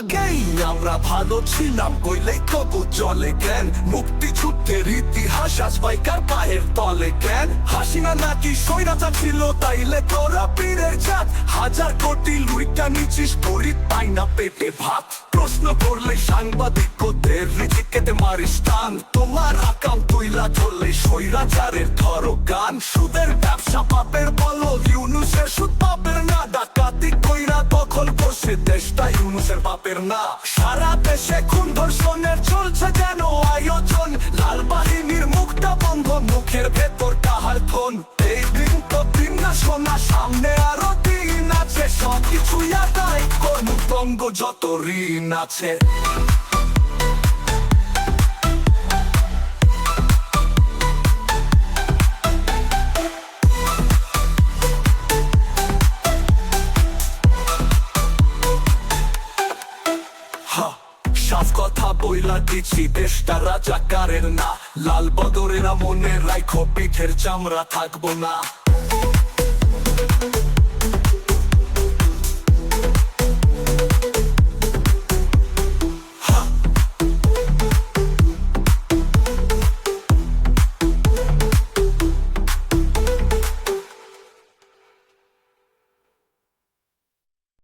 আগেই আমরা ভালো ছিলাম কইলেই তবু চলে কেন? মুক্তিযুদ্ধের ইতিহাস আজ বাইকার পায়ের তলে কেন? হাসিনা নাকি স্বৈরাচার ছিল তাইলে তোরা পীরের জাত? হাজার কোটি লুইটা নিচিস করি পাই না পেটে ভাত। প্রশ্ন করলে সাংবাদিকদের রিজিকেতে মারিস টান। তোমার অ্যাকাউন্ট তুইলা ধরলে স্বৈরাচারের ধরো গান। সুদের ব্যবসা পাপের বলো, ইউনুসের সুদ পাপের না। ডাকাতি কইরা দখল করছে দেশটা, ইউনুসের বাপের না। সারা দেশে খুন ধর্ষণের চলছে যেন আয়োজন। লাল বাহিনীর মুখটা বন্ধ, মুখের ভেতর কাহার ফোন। এই দিন তো দিন না শোনা, সামনে আরো দিন আছে। সব কিছুই আদায় কর্মতঙ্গ যত ঋণ আছে। সাফ কথা বইলা দিচ্ছি, দেশটা রাজাকারের না। লাল বদরেরা মনে রাখো, পিঠের চামড়া থাকবো না।